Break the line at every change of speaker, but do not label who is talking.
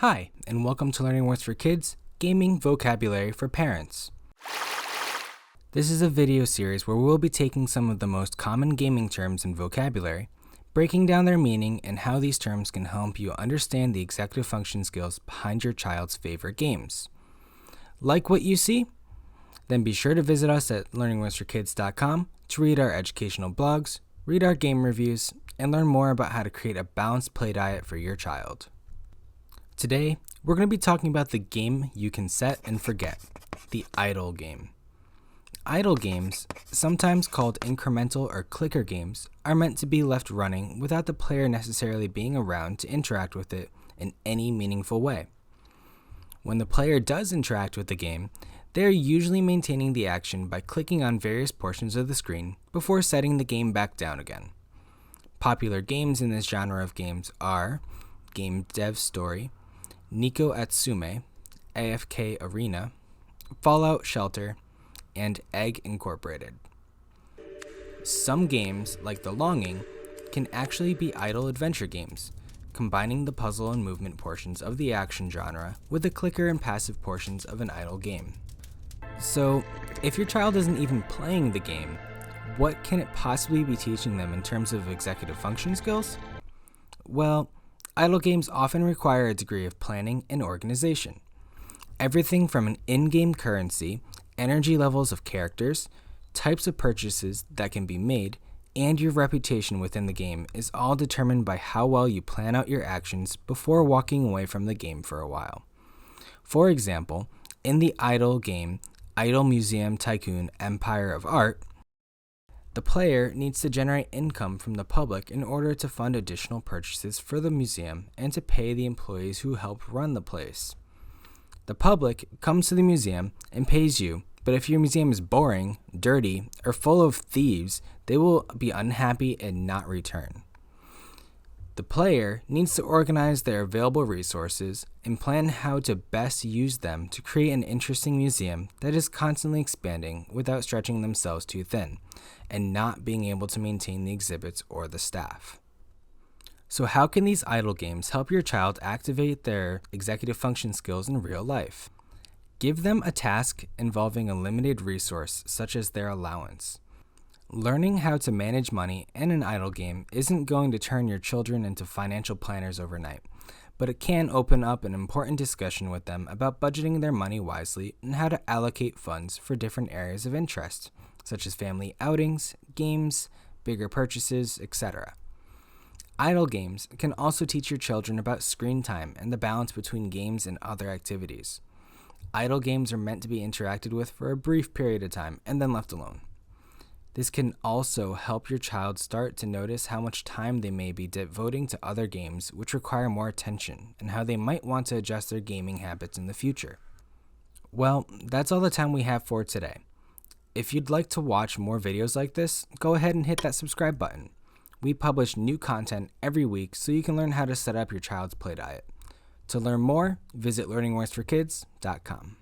Hi, and welcome to Learning Words for Kids, Gaming Vocabulary for Parents. This is a video series where we'll be taking some of the most common gaming terms and vocabulary, breaking down their meaning and how these terms can help you understand the executive function skills behind your child's favorite games. Like what you see? Then be sure to visit us at learningwordsforkids.com to read our educational blogs, read our game reviews, and learn more about how to create a balanced play diet for your child. Today, we're going to be talking about the game you can set and forget, the idle game. Idle games, sometimes called incremental or clicker games, are meant to be left running without the player necessarily being around to interact with it in any meaningful way. When the player does interact with the game, they are usually maintaining the action by clicking on various portions of the screen before setting the game back down again. Popular games in this genre of games are Game Dev Story, Nico Atsume, AFK Arena, Fallout Shelter, and Egg Incorporated. Some games, like The Longing, can actually be idle adventure games, combining the puzzle and movement portions of the action genre with the clicker and passive portions of an idle game. So, if your child isn't even playing the game, what can it possibly be teaching them in terms of executive function skills? Well, idle games often require a degree of planning and organization. Everything from an in-game currency, energy levels of characters, types of purchases that can be made, and your reputation within the game is all determined by how well you plan out your actions before walking away from the game for a while. For example, in the idle game, Idle Museum Tycoon Empire of Art, the player needs to generate income from the public in order to fund additional purchases for the museum and to pay the employees who help run the place. The public comes to the museum and pays you, but if your museum is boring, dirty, or full of thieves, they will be unhappy and not return. The player needs to organize their available resources and plan how to best use them to create an interesting museum that is constantly expanding without stretching themselves too thin, and not being able to maintain the exhibits or the staff. So how can these idle games help your child activate their executive function skills in real life? Give them a task involving a limited resource such as their allowance. Learning how to manage money in an idle game isn't going to turn your children into financial planners overnight, but it can open up an important discussion with them about budgeting their money wisely and how to allocate funds for different areas of interest, such as family outings, games, bigger purchases, etc. Idle games can also teach your children about screen time and the balance between games and other activities. Idle games are meant to be interacted with for a brief period of time and then left alone. This can also help your child start to notice how much time they may be devoting to other games which require more attention and how they might want to adjust their gaming habits in the future. Well, that's all the time we have for today. If you'd like to watch more videos like this, go ahead and hit that subscribe button. We publish new content every week so you can learn how to set up your child's play diet. To learn more, visit learningwordsforkids.com.